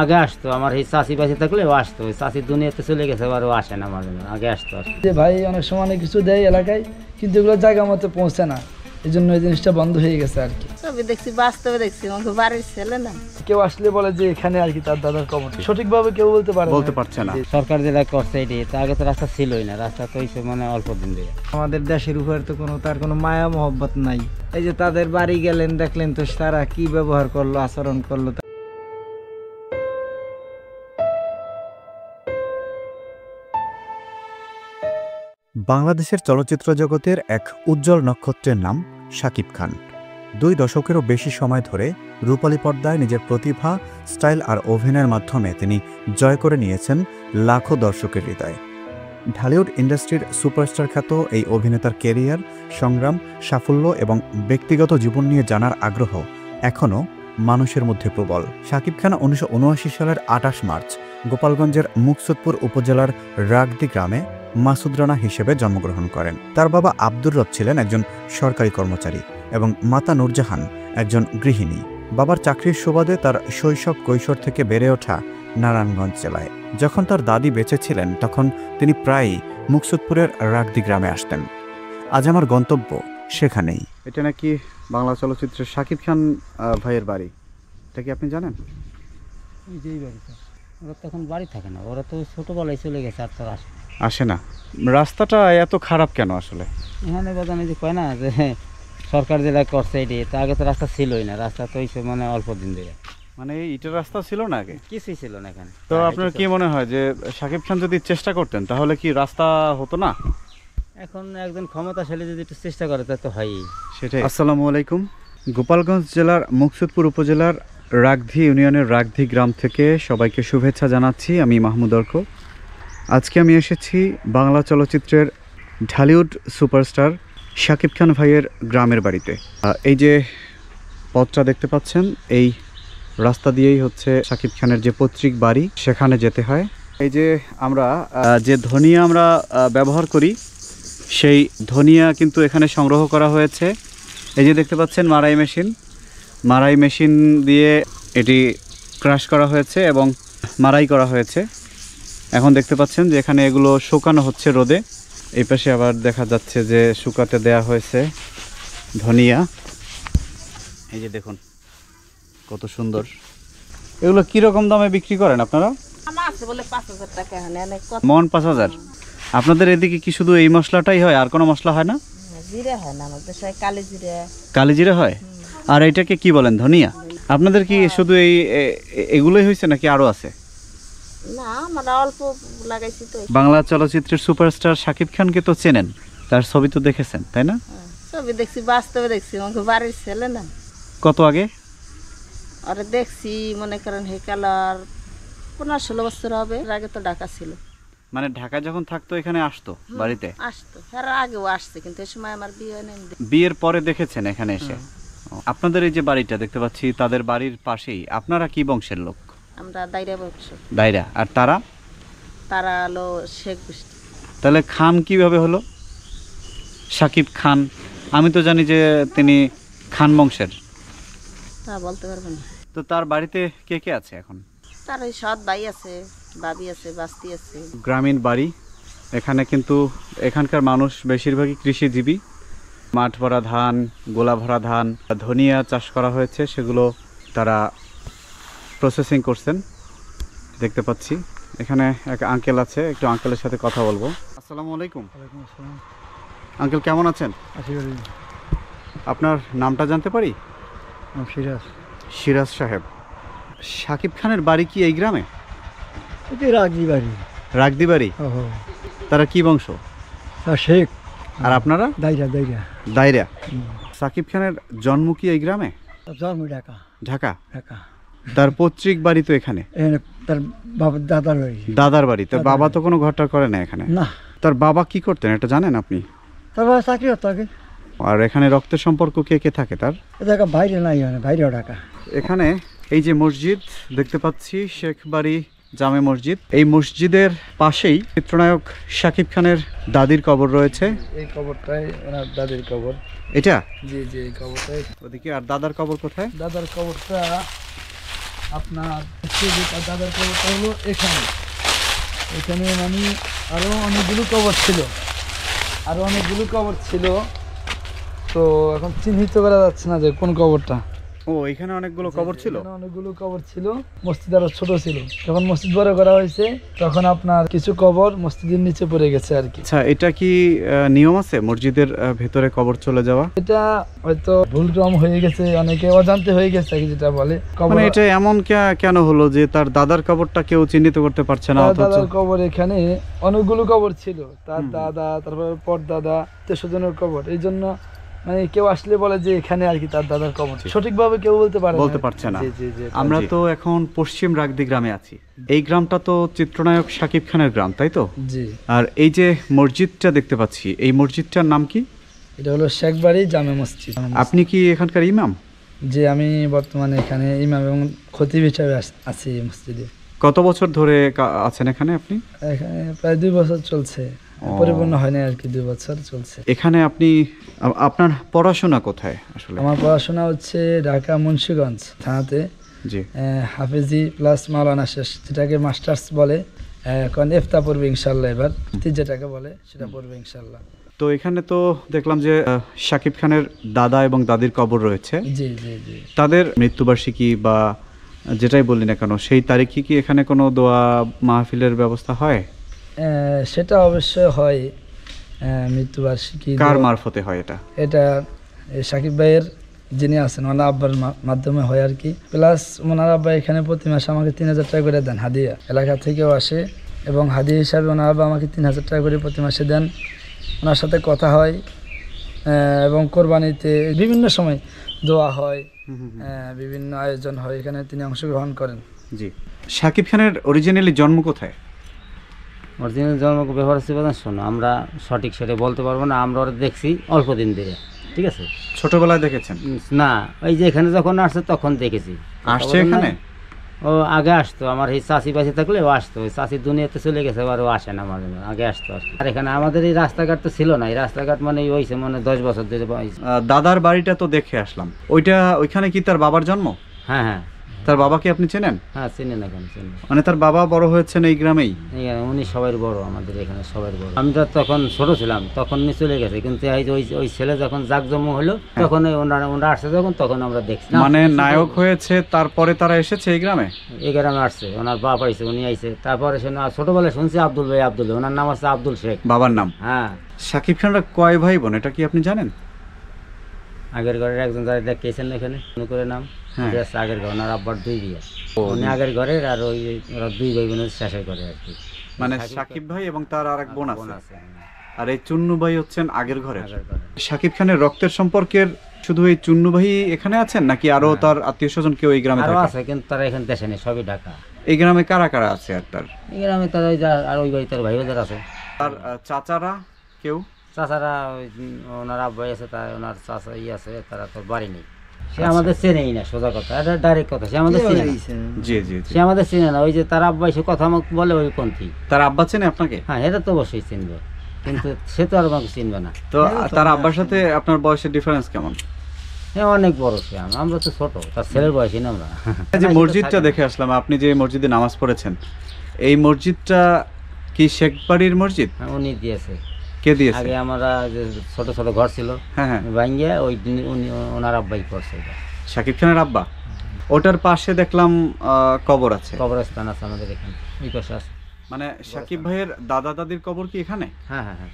আগে আসতো, আমার এই চাষি বাসি থাকলে ও আসতো, ওই চাষির দুনিয়াতে চলে গেছে, এবার ও আসে না মাঝে মাঝে, আগে আসতো। যে ভাই অনেক সময় অনেক কিছু দেয় এলাকায়, কিন্তু এগুলো জায়গা মতো পৌঁছে না, এই জন্য এই জিনিসটা বন্ধ হয়ে গেছে আর কি। ছবি দেখছি, বাস্তবে দেখছি, আমাকে বাড়ির ছেলে না। কেউ আসলে বলে যে এখানে আর কি তার দাদার কবর, সঠিকভাবে কেউ বলতে পারছে না। সরকার যেটা করছে এটি, তা আগে তো রাস্তা ছিলই না, রাস্তা তো হয়েছে মানে অল্প দিন ধরে। আমাদের দেশের উপর তো তার কোনো মায়া মহব্বত নাই। এই যে তাদের বাড়ি গেলেন, দেখলেন তো তারা কি ব্যবহার করলো, আচরণ করলো। বাংলাদেশের চলচ্চিত্র জগতের এক উজ্জ্বল নক্ষত্রের নাম শাকিব খান। 2 দশকেরও বেশি সময় ধরে রূপালী পর্দায় নিজের প্রতিভা, স্টাইল আর অভিনয়ের মাধ্যমে তিনি জয় করে নিয়েছেন লাখো দর্শকের হৃদয়। ঢালিউড ইন্ডাস্ট্রির সুপারস্টার খ্যাত এই অভিনেতার ক্যারিয়ার, সংগ্রাম, সাফল্য এবং ব্যক্তিগত জীবন নিয়ে জানার আগ্রহ এখনও মানুষের মধ্যে প্রবল। শাকিব খান 1979 সালের 28 মার্চ গোপালগঞ্জের মুকসুদপুর উপজেলার রাগদি গ্রামে মাসুদ রানা হিসেবে জন্মগ্রহণ করেন। তার বাবা আব্দুর রব ছিলেন একজন সরকারি কর্মচারী এবং মাতা নূরজাহান একজন গৃহিণী। বাবার চাকরির সুবাদে তার শৈশব কৈশোর থেকে বেড়ে ওঠা নারায়ণগঞ্জ জেলায়। যখন তার দাদি বেঁচে ছিলেন তখন তিনি প্রায়ই মুকসুদপুরের রাগদি গ্রামে আসতেন। আজ আমার গন্তব্য সেখানেই। এটা নাকি বাংলা চলচ্চিত্রের শাকিব খান ভাইয়ের বাড়ি, এটা কি আপনি জানেন? যেই বাড়িতে ওরা তো এখন বাড়ি থাকে না, ওরা তো ছোটোবেলায় চলে গেছে, আর তো আসে না। রাস্তাটা এত খারাপ কেন আসলে? এখানে বাজানে যে কয় না যে সরকার যেটা করছে এটি, তা আগে তো রাস্তা ছিলই না, রাস্তা তো হয়েছে মানে অল্প দিন ধরে। মানে ইটের রাস্তা ছিল না আগে? কিছুই ছিল না এখানে। তো আপনার কি মনে হয় যে শাকিব খান যদি চেষ্টা করতেন তাহলে কি রাস্তা হতো না? এখন একজন ক্ষমতাশালী যদি একটু চেষ্টা করে তা তো হয়ই। সেটাই। আসসালামু আলাইকুম। গোপালগঞ্জ জেলার মুকসুদপুর উপজেলার রাগধি ইউনিয়নের রাগধি গ্রাম থেকে সবাইকে শুভেচ্ছা জানাচ্ছি। আমি মাহমুদ অর্ক। আজকে আমি এসেছি বাংলা চলচ্চিত্রের ঢালিউড সুপারস্টার শাকিব খান ভাইয়ের গ্রামের বাড়িতে। এই যে পথটা দেখতে পাচ্ছেন, এই রাস্তা দিয়েই হচ্ছে শাকিব খানের যে পৈতৃক বাড়ি, সেখানে যেতে হয়। এই যে আমরা যে ধনিয়া আমরা ব্যবহার করি, সেই ধনিয়া কিন্তু এখানে সংগ্রহ করা হয়েছে। এই যে দেখতে পাচ্ছেন মারাই মেশিন দিয়ে এটি ক্রাশ করা হয়েছে এবং মারাই করা হয়েছে। এখন দেখতে পাচ্ছেন যে এখানে এগুলো শুকানো হচ্ছে রোদে। এই পাশে আবার দেখা যাচ্ছে যে শুকাতে দেয়া হয়েছে ধনিয়া। এই যে দেখুন কত সুন্দর। এগুলো কিরকম দামে বিক্রি করেন আপনারা? বলে 5,000 টাকা। মন 5,000। আপনাদের এদিকে কি শুধু এই মশলাটাই হয়, আর কোনো মশলা হয় না? জিরা হয় না, আমাদের সবাই কালি জিরা। কালি জিরা হয়। আর এটাকে কি বলেন? ধনিয়া। আপনাদের কি শুধু এগুলোই হয়েছে নাকি আরো আছে? না, আমরা অল্প লাগাইছি তো। বাংলা চলচ্চিত্রের সুপারস্টার শাকিব খানকে তো চেনেন, তার ছবি তো দেখেছেন তাই না? ছবি দেখছি, বাস্তবে দেখছি, আমাকে বাড়ির ছেলে না। কত আগে? আরে দেখছি মনে করেন হে কালার 15-16 বছর হবে। আগে তো ঢাকা ছিল। মানে ঢাকায় যখন থাকতো এখানে আসতো বাড়িতে? আসতো, এর আগেও আসছে, কিন্তু এই সময় আমার বিয়ে হয় নাই। বিয়ের পরে দেখেছেন এখানে এসে? আপনাদের এই যে বাড়িটা দেখতে পাচ্ছি, তাদের বাড়ির পাশেই। আপনারা কি বংশের লোক? আমরা দায়রা বংশ। দায়রা। আর তারা? তারা হলো শেখ গোষ্ঠী। তাহলে খান কিভাবে হলো? শাকিব খান, আমি তো জানি যে তিনি খান বংশের। তা বলতে পারবো না। তো তার বাড়িতে কে কে আছে এখন? তার ওই সৎ ভাই আছে, ভাবি আছে, বাস্তি আছে। গ্রামীণ বাড়ি। এখানে কিন্তু এখানকার মানুষ বেশিরভাগই কৃষিজীবী। মাঠ ভরা ধান, গোলা ভরা ধান, ধনিয়া চাষ করা হয়েছে, সেগুলো তারা প্রসেসিং করছেন দেখতে পাচ্ছি। এখানে এক আঙ্কেল আছে, একটু আঙ্কেলের সাথে কথা বলবো। আসসালামু আলাইকুম। আঙ্কেল কেমন আছেন? আপনার নামটা জানতে পারি? সিরাজ সাহেব। শাকিব খানের বাড়ি কি এই গ্রামে? রাগদি বাড়ি। তারা কি বংশ? শেখ। আর আপনারা? দায়রা। শাকিব খানের জন্ম কি এই গ্রামে? জন্ম ঢাকা। তার পৈতৃক বাড়ি তো এখানে? তার বাবার দাদার বাড়ি। তার বাবা তো কোনো ঘরটা করে না এখানে? না। তার বাবা কি করতেন এটা জানেন আপনি? তার বাবা চাকরি করতো আগে। আর এখানে রক্তের সম্পর্ক কে কে থাকে তার? বাইরে নাই, বাইরেও ঢাকা। এখানে এই যে মসজিদ দেখতে পাচ্ছি, শেখ বাড়ি জামে মসজিদ, এই মসজিদের পাশেই চিত্রনায়ক শাকিব খানের দাদির কবর রয়েছে। এই কবরটাই ওনার দাদির কবর। এটা? জি জি, এই কবরটাই। ওদিকে। আর দাদার কবর কোথায়? দাদার কবরটা আপনার হচ্ছে যে তার দাদার কবরটা হলো এখানে। এখানে মানে আরও অনেকগুলো কবর ছিল, তো এখন চিহ্নিত করা যাচ্ছে না যে কোন কবরটা। ও এখানে অনেকগুলো কবর ছিল। এখানে অনেকগুলো কবর ছিল, মসজিদ আরো ছোট ছিল। যখন মসজিদ বড় করা হয়েছে তখন আপনার কিছু কবর মসজিদের নিচে পড়ে গেছে আর কি। আচ্ছা, এটা কি নিয়ম আছে মসজিদের ভেতরে কবর চলে যাওয়া? এটা হয়তো ভুলক্রম হয়ে গেছে, অনেকে অজান্তে হয়ে গেছে আর কি, যেটা বলে কবর। মানে এটা এমন কেন হলো যে তার দাদার কবরটা কেউ চিহ্নিত করতে পারছে না? তার অথচ দাদার কবর এখানে অনেকগুলো কবর ছিল, তার দাদা, তারপরে পরদাদা, তেসজনের কবর। এই জন্য মানে কেউ আসলে বলে যে এখানে আর কি তার দাদার কবর। সঠিকভাবে কেউ বলতে পারছে না। আমরা তো এখন পশ্চিম রাগদি গ্রামে আছি। এই গ্রামটা তো চিত্রনায়ক শাকিব খানের গ্রাম, তাই তো? জি। আর এই যে মসজিদটা দেখতে পাচ্ছি, এই মসজিদটার নাম কি? এটা হলো শেখবাড়ি জামে মসজিদ। আপনি কি এখানকার ইমাম? যে আমি বর্তমানে এখানে ইমাম এবং খতিব হিসাবে আছি এই মসজিদে। কত বছর ধরে আছেন এখানে আপনি? এখানে প্রায় 2 বছর চলছে, পরিপূর্ণ হয়নি আর কি, 2 বছর চলছে। এখানে আপনি আপনার পড়াশোনা কোথায় আসলে? আমার পড়াশোনা হচ্ছে ঢাকা মুন্সিগঞ্জ থানাতে, জি। হাফেজি প্লাস মাওলানা শেষ, যেটাকে মাস্টার্স বলে। এখন ইফতা পড়বে ইনশাল্লাহ, এবার যেটাকে বলে সেটা পড়বে ইনশাল্লাহ। তো এখানে তো দেখলাম যে শাকিব খানের দাদা এবং দাদির কবর রয়েছে। জি জি জি। তাদের মৃত্যুবার্ষিকী বা যেটাই বলি না কেন, সেই তারিখে কি এখানে কোনো দোয়া মাহফিলের ব্যবস্থা হয়? সেটা অবশ্যই হয়। মৃত্যুবার্ষিকী কার মারফতে হয় এটা? এটা শাকিব ভাইয়ের যিনি আছেন ওনার আব্বার মাধ্যমে হয় আর কি। প্লাস ওনার আব্বা এখানে প্রতি মাসে আমাকে 3000 টাকা করে দেন হাদিয়া, এলাকা থেকেও আসে, এবং হাদিয়া হিসাবে ওনার আব্বা আমাকে 3000 টাকা করে প্রতি মাসে দেন। ওনার সাথে কথা হয়, এবং কোরবানিতে বিভিন্ন সময় দোয়া হয়, বিভিন্ন আয়োজন হয়, এখানে তিনি অংশগ্রহণ করেন। জি। শাকিব খানের অরিজিনালি জন্ম কোথায়? অরিজিনাল জন্ম ব্যবহার হচ্ছে শোনো, আমরা সঠিক সেটা বলতে পারবো না। আমরা ওরা দেখছি অল্প দিন ধরে, ঠিক আছে? ছোটবেলায় দেখেছেন? না, ওই যে এখানে যখন আসছে তখন দেখেছি। আসছে এখানে? ও আগে আসতো, আমার এই চাষি বাসি থাকলে ও আসতো। ওই চাষি দুনিয়াতে চলে গেছে, এবার ও আসে না মাঝে মাঝে, আগে আসতো আর কি। আর এখানে আমাদের এই রাস্তাঘাট তো ছিল না, এই রাস্তাঘাট মানে হয়েছে মানে 10 বছর ধরে। দাদার বাড়িটা তো দেখে আসলাম, ওইখানে কি তার বাবার জন্ম? হ্যাঁ হ্যাঁ। তার বাবাকে আপনি চেনেন? হ্যাঁ চিনি না, কেন চিনি। মানে তার বাবা বড় হয়েছেন এই গ্রামেই? উনি সবাই বড়, আমাদের এখানে সবাই বড়। আমি তো তখন ছোট ছিলাম, তখন উনি চলে গেছে, কিন্তু ওই ছেলে যখন জাকজম্য হলো তখন ওনারা আসছে, তখন আমরা দেখছি। মানে নায়ক হয়েছে তারপরে তারা এসেছে এই গ্রামে? এই গ্রামে আসছে, ওনার বাপ আইছে, উনি আইছে। তারপরে ছোটবেলায় শুনছি আব্দুল ভাই, ওনার নাম আছে আব্দুল শেখ, বাবার নাম। হ্যাঁ। শাকিব খানরা কয় ভাই বোন এটা কি আপনি জানেন? আগের ঘরের একজন যারা দেখেছেন এখানে করে নাম আগের ঘর, ওনার আব্বার 2 বিয়ে, উনি আগের ঘরের, আর ওই ওরা 2 ভাই বোনের শেষের ঘরে আর কি। মানে শাকিব ভাই এবং তার আরেক বোন আছে। আর এই চুন্নু ভাই হচ্ছেন আগের ঘরের। শাকিব খানের রক্তের সম্পর্কের শুধু এই চুন্নু ভাই এখানে আছেন নাকি আরো তার আত্মীয় স্বজন কেউ এই গ্রামে আছে? কিন্তু তারা এখানে দেশে নেই, সবই ঢাকা। এই গ্রামে কারা কারা আছে? আর তার এই গ্রামে তার আর ওই বাড়ি তার ভাই বোনের আছে। তার চাচারা কেউ? চাচারা ওনার আব্বাই আছে, তার ওনার চাচা আছে, তারা তো বাড়ি নেই। সে আমাদের চেনেই না, সোজা কথা, এটা ডাইরেক্ট কথা, সে আমাদের চিনে না। জি জি। সে আমাদের চিনে না। ওই যে তার আব্বা এসে কথা আমাকে বলে ওই পন্থী। তার আব্বা চেনে আপনাকে? হ্যাঁ, এটা তো অবশ্যই চিনবে, কিন্তু সে তো আর আমাকে চিনবে না। তো তার আব্বার সাথে আপনার বয়সের ডিফারেন্স কেমন? হ্যাঁ, অনেক বড় সে, আমরা তো ছোট, তার ছেলের বয়সী না আমরা। যে মসজিদটা দেখে আসলাম, আপনি যে মসজিদে নামাজ পড়েছেন, এই মসজিদটা কি শেখ বাড়ির মসজিদ? উনি দিয়েছে। কে দিয়েছে? আগে আমরা যে ছোট ছোট ঘর ছিল, হ্যাঁ হ্যাঁ, ভাঙ্গিয়া ওই উনি ওনার আব্বাই করছে এটা। শাকিব খানের আব্বা? ওটার পাশে দেখলাম কবর আছে, কবরস্থান আছে আমাদের এখানে, ওই পাশে আছে। মানে শাকিব ভাইয়ের দাদা দাদির কবর কি এখানে? হ্যাঁ হ্যাঁ হ্যাঁ।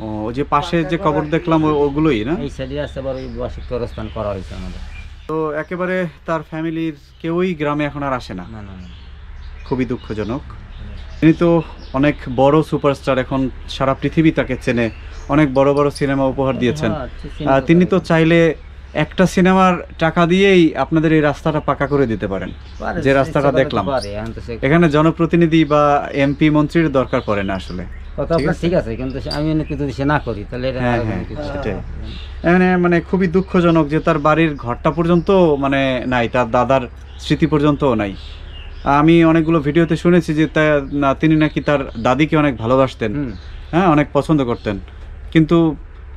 ও যে পাশে যে কবর দেখলাম ওগুলোই না? এই সাইডে আছে, আবার ওই বার্ষিক কবরস্থান করা হয়েছে আমাদের। তো একেবারে তার ফ্যামিলির কেউই গ্রামে এখন আর আসে না? না না না। খুবই দুঃখজনক। তিনি তো অনেক বড় সুপারস্টার, এখন সারা পৃথিবী তাকে চেনে, অনেক বড় বড় সিনেমা উপহার দিয়েছেন। তিনি তো চাইলে একটা সিনেমার টাকা দিয়েই আপনাদের এই রাস্তাটা পাকা করে দিতে পারেন, যে রাস্তাটা দেখলাম। এখানে জনপ্রতিনিধি বা এমপি মন্ত্রীর দরকার পড়ে না আসলে। কথা আপনার ঠিক আছে, কিন্তু আমি যদি সে না করি তাহলে সেটাই। মানে খুবই দুঃখজনক যে তার বাড়ির ঘরটা পর্যন্ত মানে নাই, তার দাদার স্মৃতি পর্যন্তও নাই। আমি অনেকগুলো ভিডিওতে শুনেছি যে তিনি নাকি তার দাদিকে অনেক ভালোবাসতেন, হ্যাঁ, অনেক পছন্দ করতেন, কিন্তু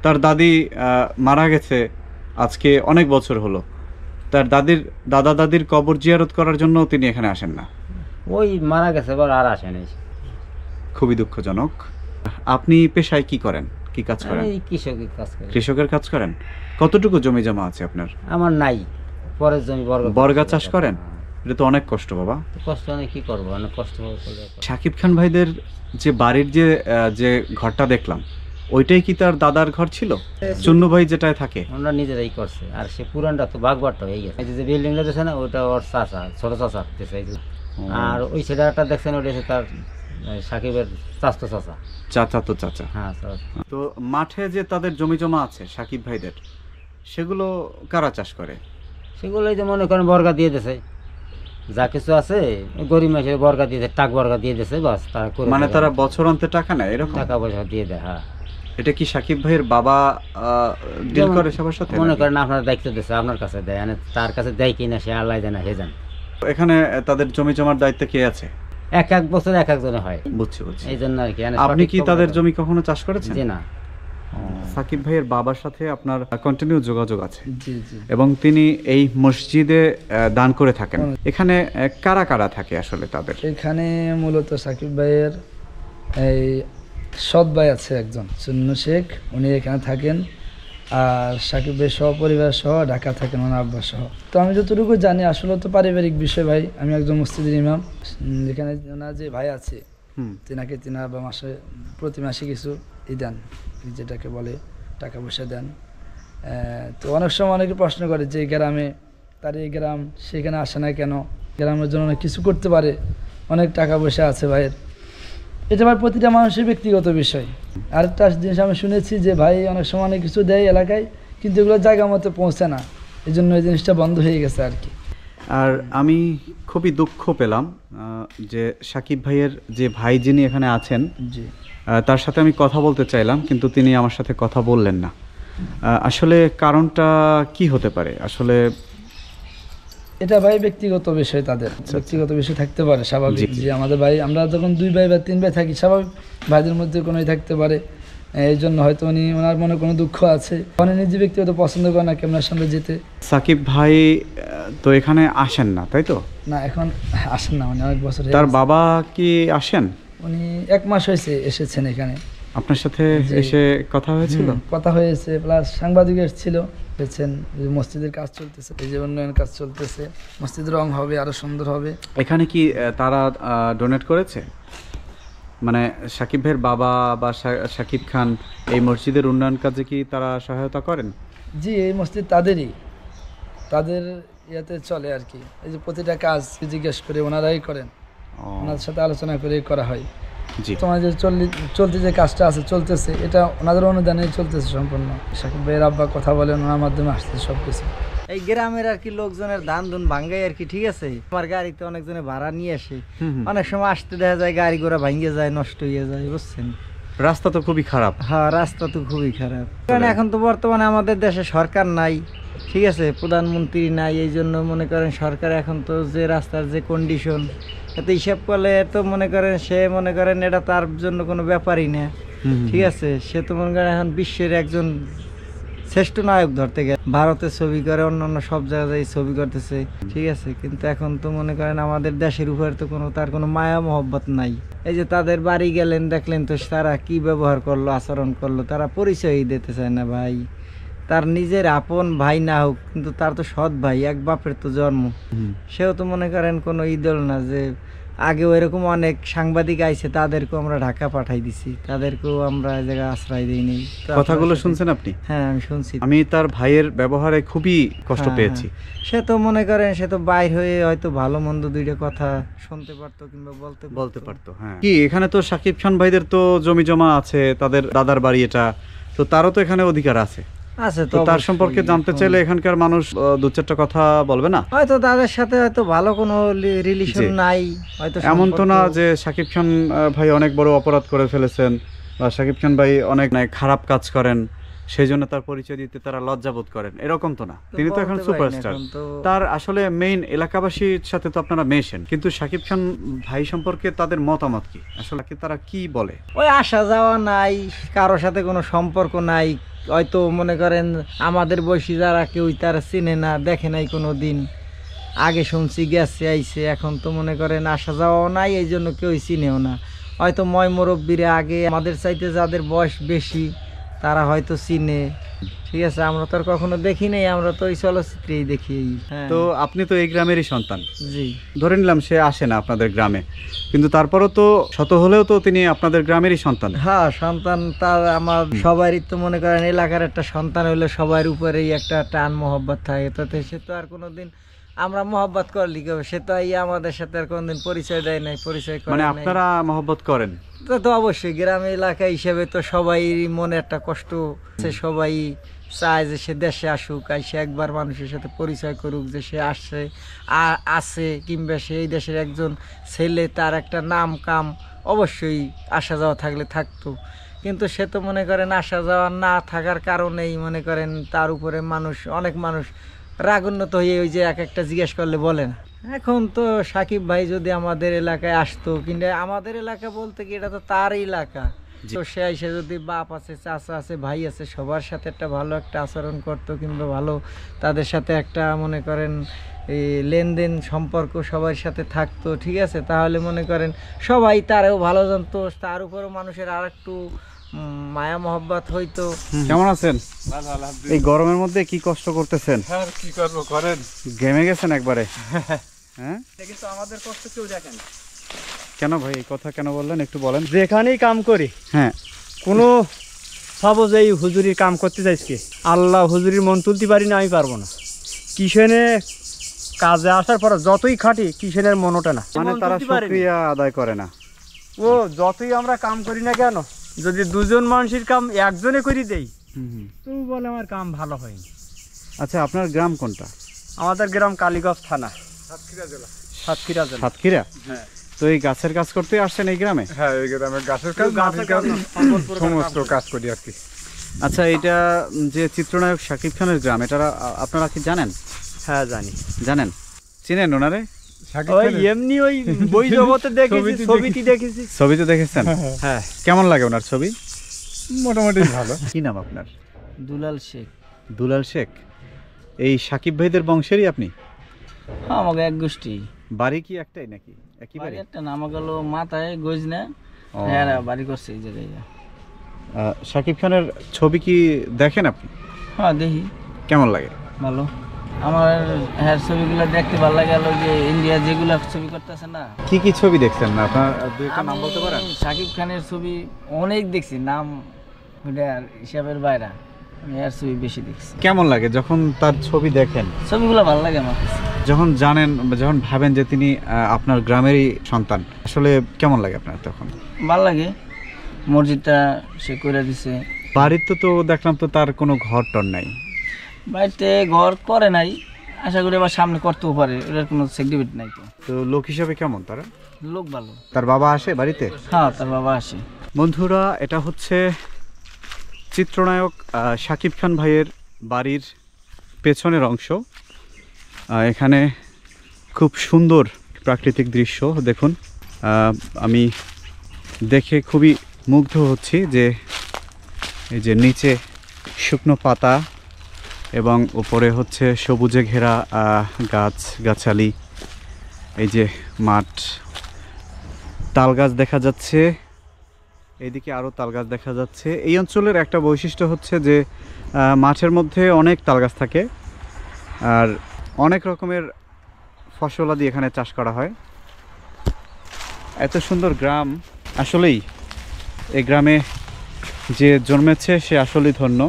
তার দাদি মারা গেছে আজকে অনেক বছর হলো। তার দাদা দাদির কবর জিয়ারত করার জন্য তিনি এখানে আসেন না? ওই মারা গেছে এবার আর আসেনি। খুবই দুঃখজনক। আপনি পেশায় কি করেন, কি কাজ করেন? এই কৃষকের কাজ করে। কৃষকের কাজ করেন। কতটুকু জমি জমা আছে আপনার? আমার নাই, পরের জমি বর্গা চাষ করেন? এটা তো অনেক কষ্ট বাবা। কষ্ট অনেক, কি করবো, অনেক কষ্ট করলে। শাকিব খান ভাইদের যে বাড়ির যে ঘরটা দেখলাম, ওইটাই কি তার দাদার ঘর ছিল? চুন্নু ভাই যেটায় থাকে আমরা নিজেরাই করছে, আর সে পুরানটা তো ভাগবারটা হয়ে গেছে। এই যে বিল্ডিংটা দেখছে না, ওটা ওর চাচা, ছোট চাচা দিছে। আর ওই ছেলেটা দেখছেন, ওটা হচ্ছে তার সাকিবের চাচা চাচা। চাচা তো চাচা। হ্যাঁ। তো মাঠে যে তাদের জমি জমা আছে শাকিব ভাইদের, সেগুলো কারা চাষ করে? সেগুলো এই যে মনে করেন বর্গা দিয়ে দিছে, যা কিছু আছে গরিব মানুষের বর্গা দিয়ে দেয়, টাক বর্গা দিয়ে দিছে, বাস তারা করে। মানে তারা বছর অন্তে টাকা নেয় এরকম? টাকা পয়সা দিয়ে দেয়, হ্যাঁ। এটা কি শাকিব ভাইয়ের বাবা ডিল করে সবার সাথে? মনে করেন আপনার দায়িত্ব দিচ্ছে, আপনার কাছে দেয়, মানে তার কাছে দেয় কিনা সে আল্লাহ জানে, হে জানে। এখানে তাদের জমি জমার দায়িত্ব কে আছে? এক এক বছর এক একজনে হয়। বুঝছি। এই জন্য আর কি। আপনি কি তাদের জমি কখনো চাষ করেছেন? জি না। সাকিব ভাইয়ের বাবার সাথে আপনার কন্টিনিউ যোগাযোগ আছে? জি জি। এবং তিনি এই মসজিদে দান করে থাকেন। এখানে কারা কারা থাকে আসলে তাদের? এখানে মূলত সাকিব ভাইয়ের এই সৎ ভাই আছে একজন, চুন্নু শেখ, উনি এখানে থাকেন। আর সাকিব ভাই সপরিবার সহ ঢাকা থাকেন, ওনার আব্বা সহ। তো আমি যতটুকু জানি, আসলে তো পারিবারিক বিষয় ভাই, আমি একজন মসজিদের ইমাম। এখানে ওনার যে ভাই আছে, তিনাকে আব্বা প্রতি মাসে কিছু দেন, যেটাকে বলে টাকা পয়সা দেন। তো অনেক সময় অনেকে প্রশ্ন করে যে গ্রামে, তার এই গ্রাম, সেখানে আসে না কেন? গ্রামের জন্য অনেক কিছু করতে পারে, অনেক টাকা পয়সা আছে ভাইয়ের। এটা ভাই প্রতিটা মানুষের ব্যক্তিগত বিষয়। আরেকটা জিনিস আমি শুনেছি যে ভাই অনেক সময় অনেক কিছু দেয় এলাকায়, কিন্তু এগুলো জায়গা মতো পৌঁছে না, এই জন্য এই জিনিসটা বন্ধ হয়ে গেছে আর কি। আর আমি খুবই দুঃখ পেলাম যে সাকিব ভাইয়ের যে ভাই যিনি এখানে আছেন, জি, তার সাথে আমি কথা বলতে চাইলাম, কিন্তু তিনি আমার সাথে কথা বললেন না। আসলে কারণটা কি হতে পারে? আসলে এটা ভাই ব্যক্তিগত বিষয়, তাদের ব্যক্তিগত বিষয় থাকতে পারে, স্বাভাবিক। যে আমাদের ভাই, আমরা যখন 2 ভাই বা 3 ভাই থাকি, স্বাভাবিক ভাইদের মধ্যে কোনোই থাকতে পারে। এই জন্য হয়তো ওনার মনে কোনো দুঃখ আছে, উনি নিজে ব্যক্তিগত পছন্দ করে না ক্যামেরার সামনে যেতে। সাকিব ভাই তো এখানে আসেন না, তাই তো? না, এখন আসেন না, উনি অনেক বছর। তার বাবা কি আসেন? উনি 1 মাস হয়েছে এসেছেন এখানে। আপনার সাথে এসে কথা হয়েছিল? কথা হয়েছে, প্লাস সাংবাদিক এসেছিল। দেখছেন মসজিদের কাজ চলতেছে, এই যে উন্নয়ন কাজ চলতেছে, মসজিদ রং হবে, আরো সুন্দর হবে। এখানে কি তারা ডোনেট করেছে? মানে সাকিব ভাইয়ের বাবা বা সাকিব খান এই মসজিদের উন্নয়ন কাজে কি তারা সহায়তা করেন? জি, এই মসজিদ তাদেরই, তাদের ইয়াতে চলে আর কি। এই যে প্রতিটা কাজ জিজ্ঞেস করে ওনারাই করেন, ওনাদের সাথে আলোচনা করে করা হয়। জি। তোমার যে চলতে যে কাজটা আছে, চলতেছে, এটা ওনাদের অনুদানে চলতেছে সম্পূর্ণ। সাকিব ভাইয়ের আব্বা কথা বলেন, ওনার মাধ্যমে আসছে সবকিছু। এই গ্রামের আর কি লোকজনের দান দুন ভাঙ্গাই আর কি, ঠিক আছে। আমার গাড়িতে অনেকজনে ভাড়া নিয়ে আসে, অনেক সময় আসতে দেখা যায় গাড়ি ঘোড়া ভাঙ্গে যায়, নষ্ট হয়ে যায়, বুঝছেন। রাস্তা তো খুবই খারাপ। হ্যাঁ, রাস্তা তো খুবই খারাপ। কারণ এখন তো বর্তমানে আমাদের দেশে সরকার নাই, ঠিক আছে, প্রধানমন্ত্রী নাই। এই জন্য মনে করেন সরকার এখন তো যে রাস্তার যে কন্ডিশন, এত হিসাব করলে তো মনে করেন সে মনে করেন এটা তার জন্য কোনো ব্যাপারই না, ঠিক আছে। সে তো মনে করেন এখন বিশ্বের একজন শ্রেষ্ঠ নায়ক ধরতে গেলে, ভারতে ছবি করে, অন্যান্য সব জায়গায় ছবি করতেছে, ঠিক আছে। কিন্তু এখন তো মনে করেন আমাদের দেশের উপর তো তার কোনো মায়া মহব্বত নাই। এই যে তাদের বাড়ি গেলেন, দেখলেন তো তারা কি ব্যবহার করলো, আচরণ করলো, তারা পরিচয়ই দিতে চায় না ভাই। তার নিজের আপন ভাই না হোক, কিন্তু তার তো সৎ ভাই, এক বাপের তো জন্ম। সেও তো মনে করেন কোনো ইদল না। যে আগেও এরকম অনেক সাংবাদিক আইছে, তাদেরকেও আমরা ঢাকা পাঠাই দিছি, তাদেরকেও আমরা এই জায়গায় আশ্রয় দিই নেই। কথাগুলো শুনছেন আপনি? হ্যাঁ, আমি শুনছি। আমি তার ভাইয়ের ব্যবহারে খুবই কষ্ট পেয়েছি। সে তো মনে করেন সে তো বাইর হয়ে হয়তো ভালো মন্দ 2টা কথা শুনতে পারতো কিংবা বলতে পারতো। হ্যাঁ, কি এখানে তো সাকিব খান ভাইদের তো জমি জমা আছে, তাদের দাদার বাড়ি এটা, তো তারও তো এখানে অধিকার আছে। তো তার সম্পর্কে জানতে চাইলে এখানকার মানুষ 2-4টা কথা বলবে না? হয়তো তাদের সাথে হয়তো ভালো কোনো রিলেশন নাই, হয়তো এমন তো না যে সাকিব খান ভাই অনেক বড় অপরাধ করে ফেলেছেন বা সাকিব খান ভাই অনেক খারাপ কাজ করেন, সেই জন্য তার পরিচয় দিতে তারা লজ্জাবোধ করেন, এরকম তো না। তিনি তো এখন সুপারস্টার। তার আসলে মেইন এলাকাবাসীর সাথে তো আপনারা মেশেন, কিন্তু সাকিব খান ভাই সম্পর্কে তাদের মতামত কি? আসলে তারা কি বলে? ওই আসা যাওয়া নাই, কারোর সাথে কোনো সম্পর্ক নাই, হয়তো মনে করেন আমাদের বয়সী যারা কেউ তারা চিনে না, দেখে নাই কোনো দিন, আগে শুনছি গেছে আইছে, এখন তো মনে করেন আসা যাওয়াও নাই, এই জন্য কেউ চিনেও না। হয়তো ময় মুরব্বীরা আগে আমাদের চাইতে যাদের বয়স বেশি তারা হয়তো চিনে, ঠিক আছে। আমরা তো আর কখনো দেখি নাই, আমরা তো ওই চলচ্চিত্রেই দেখি। হ্যাঁ, তো আপনি তো এই গ্রামেরই সন্তান, জি ধরে নিলাম সে আসে না আপনাদের গ্রামে, কিন্তু তারপরও তো শত হলেও তো তিনি আপনাদের গ্রামেরই সন্তান। হ্যাঁ, সন্তান তার আমার সবারই তো মনে করেন এলাকার একটা সন্তান হইলে সবার উপরেই একটা টান মহব্বত থাকে, তাতে সে তো আর কোনোদিন আমরা মহব্বত করলি কেউ, সে তো আমাদের সাথে আর কোনোদিন পরিচয় দেয় নাই, পরিচয় করে মানে নাই। আপনারা মহব্বত করেন? তো তো অবশ্যই গ্রাম এলাকা হিসেবে তো সবাই মনে একটা কষ্ট আছে, সবাই চায় যে সে দেশে আসুক, সে একবার মানুষের সাথে পরিচয় করুক যে সে আসছে আছে, কিংবা সে এই দেশের একজন ছেলে, তার একটা নাম কাম অবশ্যই আসা যাওয়া থাকলে থাকতো। কিন্তু সে তো মনে করেন আসা যাওয়া না থাকার কারণেই মনে করেন তার উপরে অনেক মানুষ রাগান্বিত হয়ে ওই যে এক একটা জিজ্ঞেস করলে বলে না। এখন তো সাকিব ভাই যদি আমাদের এলাকায় আসতো, কিন্তু আমাদের এলাকা বলতে কি এটা তো তার এলাকা, তো সে এসে যদি বাপ আছে, চাচা আছে, ভাই আছে, সবার সাথে একটা ভালো একটা আচরণ করতো, কিংবা ভালো তাদের সাথে একটা মনে করেন এই লেনদেন সম্পর্ক সবার সাথে থাকতো, ঠিক আছে, তাহলে মনে করেন সবাই তারও ভালো জানতো, তার উপরও মানুষের আর একটু মায়া মহব্বত হইতো। কেমন আছেন? এই গরমের মধ্যে কি কষ্ট করতেছেন? কি করবো করেন, ঘেমে গেছেন একবারে? হ্যাঁ, কিন্তু আমাদের কষ্ট কেউ দেখেন। কেন ভাই এই কথা কেন বললেন একটু বলেন। যেখানেই কাম করি, হ্যাঁ, কোনো সাপোজ এই হুজুরির কাম করতে চাইছি, আল্লাহ হুজুরির মন তুলতে পারি না, আমি পারবো না। কিষেনে কাজে আসার পর যতই খাটি, কিষেনের মন ওঠে না, মানে তারা শুকরিয়া আদায় করে না। ও যতই আমরা কাম করি না কেন, যদি দুজন মানুষের কাম একজনে করে দেই, তুমি বলে আমার কাম ভালো হয়নি। আচ্ছা, আপনার গ্রাম কোনটা? আমাদের গ্রাম কালীগঞ্জ থানা, সাতক্ষীরা জেলা। সাতক্ষীরা? হ্যাঁ। তো এই গাছের কাজ করতে আসছেন এই গ্রামে? হ্যাঁ, এই গ্রামে গাছের কাজ, মাটির কাজ, সমস্ত কাজ করি আর কি। আচ্ছা, এটা যে চিত্রনায়ক শাকিব খানের গ্রাম, এটা আপনারা কি জানেন? হ্যাঁ জানি। জানেন? চিনেন ওনারে? ওই এমনি ওই বই জগতে দেখেছি, ছবিটি দেখেছি। ছবি তো দেখেছেন? হ্যাঁ। কেমন লাগে ওনার ছবি? মোটামুটি ভালো। কি নাম আপনার? দুলাল শেখ। দুলাল শেখ। এই শাকিব ভাইদের বংশেরই আপনি? হ্যাঁ, আমাকে এক গোষ্ঠী। বাড়ি কি একটাই নাকি একই বাড়ি? একটা নাম গেল মাথায় গোজ না, ও। হ্যাঁ বাড়ি করছে এই জায়গায়। শাকিব খানের ছবি কি দেখেন আপনি? হ্যাঁ দেখি। কেমন লাগে? ভালো। আমার হ্যাঁ ছবিগুলো দেখতে ভালো লাগে, যে ইন্ডিয়া যেগুলো ছবি করতেছে না। কি কি ছবি দেখছেন না আপনার? দুই একটা নাম বলতে পারেন? শাকিব খানের ছবি অনেক দেখছি, নাম হিসাবের বাইরে, আমি এর ছবি বেশি দেখছি। কেমন লাগে যখন তার ছবি দেখেন? ছবিগুলো ভালো লাগে আমার কাছে। যখন জানেন, যখন ভাবেন যে তিনি আপনার গ্রামেরই সন্তান, আসলে কেমন লাগে আপনার তখন? ভালো লাগে। মসজিদটা সে করে দিছে। বাড়িতে তো দেখলাম তো তার কোনো ঘর টর নাই। বাড়িতে ঘর করে নাই, আশা করি আবার সামনে করতেও পারে, এটার কোনো সেক্টিভিটি নাই। তো লোক হিসাবে কেমন তারা? লোক ভালো। তার বাবা আসে বাড়িতে? হ্যাঁ, তার বাবা আসে। বন্ধুরা, এটা হচ্ছে চিত্রনায়ক শাকিব খান ভাইয়ের বাড়ির পেছনের অংশ। এখানে খুব সুন্দর প্রাকৃতিক দৃশ্য দেখুন। আমি দেখে খুবই মুগ্ধ হচ্ছি যে এই যে নিচে শুকনো পাতা এবং উপরে হচ্ছে সবুজে ঘেরা গাছগাছালি, এই যে মাঠ, তাল গাছ দেখা যাচ্ছে, এইদিকে আরও তাল গাছ দেখা যাচ্ছে। এই অঞ্চলের একটা বৈশিষ্ট্য হচ্ছে যে মাঠের মধ্যে অনেক তাল গাছ থাকে আর অনেক রকমের ফসলাদি এখানে চাষ করা হয়। এত সুন্দর গ্রাম, আসলেই এই গ্রামে যে জন্মেছে সে আসলেই ধন্য।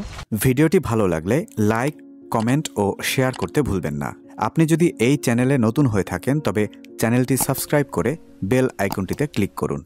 ভিডিওটি ভালো লাগলে লাইক, কমেন্ট ও শেয়ার করতে ভুলবেন না। আপনি যদি এই চ্যানেলে নতুন হয়ে থাকেন তবে চ্যানেলটি সাবস্ক্রাইব করে বেল আইকনটিতে ক্লিক করুন।